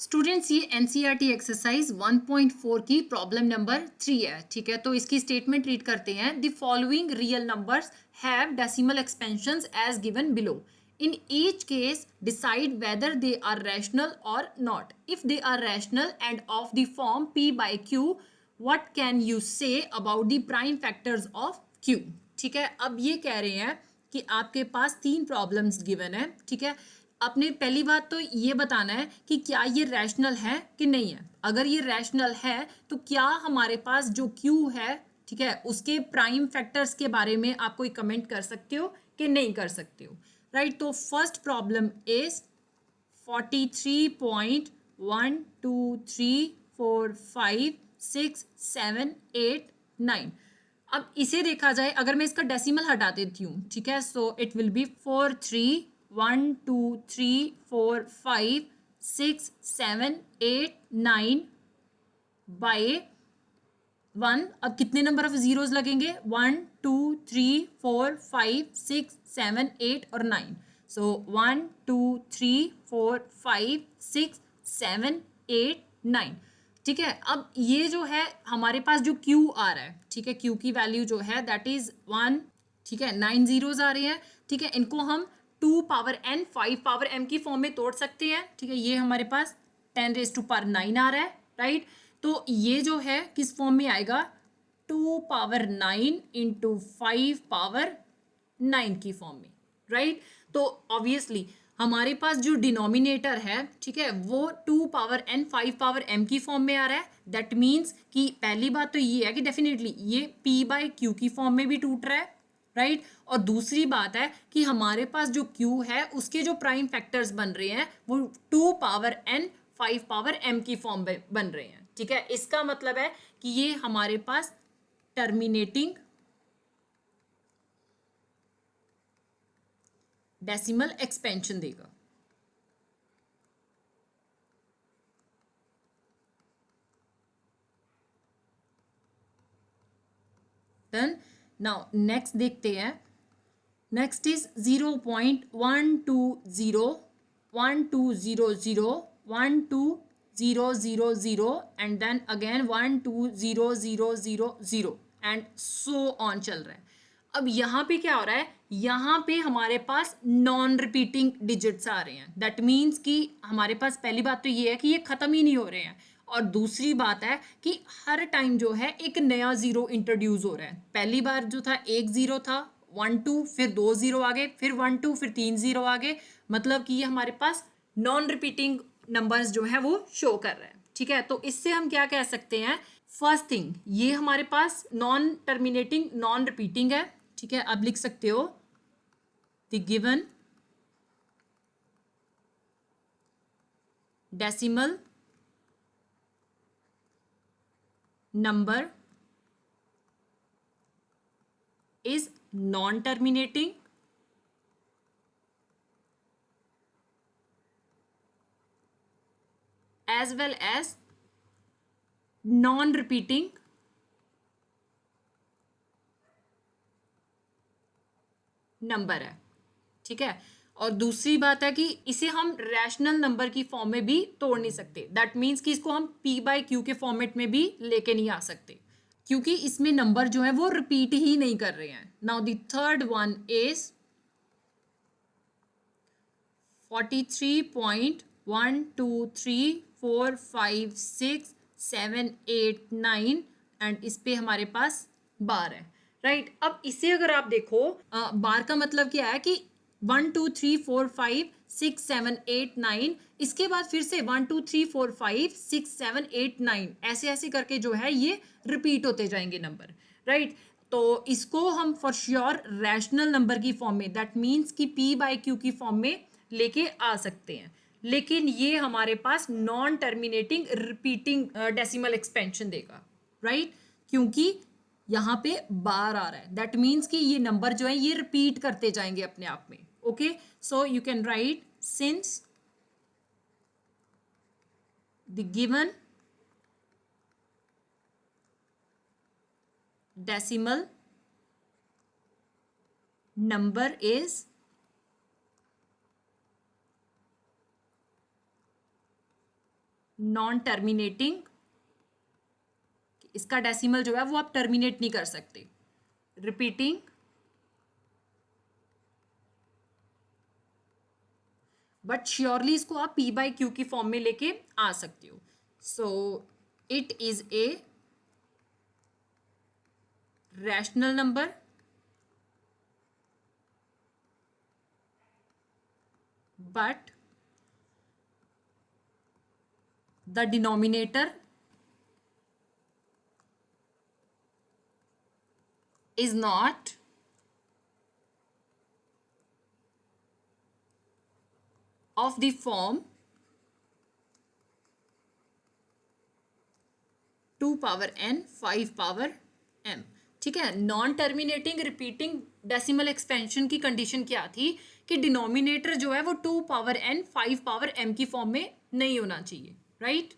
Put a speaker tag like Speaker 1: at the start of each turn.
Speaker 1: Students ये NCERT exercise 1.4 की problem number 3 है, ठीक है। तो इसकी स्टेटमेंट रीड करते हैं। The following real numbers have decimal expansions as given below. In each case decide whether they are rational और not. If they are rational and of the form p by q, what can you say about the prime factors of q। ठीक है, अब ये कह रहे हैं कि आपके पास 3 प्रॉब्लम्स गिवन है, ठीक है। आपने पहली बात तो ये बताना है कि क्या ये रैशनल है कि नहीं है। अगर ये रैशनल है तो क्या हमारे पास जो Q है, ठीक है, उसके प्राइम फैक्टर्स के बारे में आप कोई कमेंट कर सकते हो कि नहीं कर सकते हो, राइट। तो फर्स्ट प्रॉब्लम इज 43.123456789। अब इसे देखा जाए, अगर मैं इसका डेसिमल हटा देती हूँ, ठीक है, so it will be 4312345678 by 1। अब कितने नंबर ऑफ जीरोज लगेंगे? 1 2 3 4 5 6 7 8 और 9। सो 1 2 3 4 5 6 7 8 9, ठीक है। अब ये जो है हमारे पास जो क्यू आ रहा है, ठीक है, क्यू की वैल्यू जो है दैट इज 1, ठीक है। 9 जीरोज आ रहे हैं, ठीक है। इनको हम 2 पावर n 5 पावर m की फॉर्म में तोड़ सकते हैं, ठीक है। ये हमारे पास 10⁻9 आ रहा है, राइट। तो ये जो है किस फॉर्म में आएगा? 2 पावर 9 इंटू 5 पावर 9 की फॉर्म में, राइट। तो ऑब्वियसली हमारे पास जो डिनोमिनेटर है, ठीक है, वो 2 पावर n 5 पावर m की फॉर्म में आ रहा है। दैट मीन्स कि पहली बात तो ये है कि डेफिनेटली ये p बाई q की फॉर्म में भी टूट रहा है, राइट। और दूसरी बात है कि हमारे पास जो q है उसके जो प्राइम फैक्टर्स बन रहे हैं वो 2 पावर n 5 पावर m की फॉर्म में बन रहे हैं, ठीक है। इसका मतलब है कि ये हमारे पास टर्मिनेटिंग डेसिमल एक्सपेंशन देगा। डन। नाउ नेक्स्ट देखते हैं। Next is 0.120120012000 and then again 12000 and so on चल रहा है। अब यहाँ पे क्या हो रहा है? यहाँ पे हमारे पास नॉन रिपीटिंग डिजिट्स आ रहे हैं। दैट मीन्स कि हमारे पास पहली बात तो ये है कि ये खत्म ही नहीं हो रहे हैं, और दूसरी बात है कि हर टाइम जो है एक नया जीरो इंट्रोड्यूस हो रहा है। पहली बार जो था एक जीरो था, 1 2, फिर 2 जीरो आ गए, फिर 1 2, फिर 3 जीरो आ गए। मतलब कि ये हमारे पास नॉन रिपीटिंग नंबर्स जो है वो शो कर रहे हैं, ठीक है। तो इससे हम क्या कह सकते हैं? फर्स्ट थिंग, ये हमारे पास नॉन टर्मिनेटिंग नॉन रिपीटिंग है, ठीक है। अब लिख सकते हो the given decimal number is non-terminating as well as non-repeating number है, ठीक है। और दूसरी बात है कि इसे हम रैशनल नंबर की फॉर्म में भी तोड़ नहीं सकते। दैट मीन्स कि इसको हम p बाई क्यू के फॉर्मेट में भी लेके नहीं आ सकते, क्योंकि इसमें नंबर जो है वो रिपीट ही नहीं कर रहे हैं। Now the third one is 43.123456789 and इस पे हमारे पास बार है, राइट। अब इसे अगर आप देखो, बार का मतलब क्या है कि 1 2 3 4 5 6 7 8 9, इसके बाद फिर से 1 2 3 4 5 6 7 8 9 ऐसे ऐसे करके जो है ये रिपीट होते जाएंगे नंबर, राइट। तो इसको हम फॉर श्योर रैशनल नंबर की फॉर्म में, दैट मीन्स कि p बाई क्यू की फॉर्म में लेके आ सकते हैं। लेकिन ये हमारे पास non terminating repeating decimal expansion देगा, राइट, क्योंकि यहाँ पे बार आ रहा है। दैट मीन्स कि ये नंबर जो है ये रिपीट करते जाएंगे अपने आप में। Okay, so you can write since the given decimal number is non terminating, इसका डेसिमल जो है वो आप टर्मिनेट नहीं कर सकते, रिपीटिंग बट श्योरली इसको आप p बाई क्यू की फॉर्म में लेके आ सकते हो. So it is a rational number but the denominator is not of the form 2 power n 5 power m. ठीक है, non terminating repeating decimal expansion की कंडीशन क्या थी कि डिनोमिनेटर जो है वो 2 पावर n 5 पावर m की फॉर्म में नहीं होना चाहिए, राइट?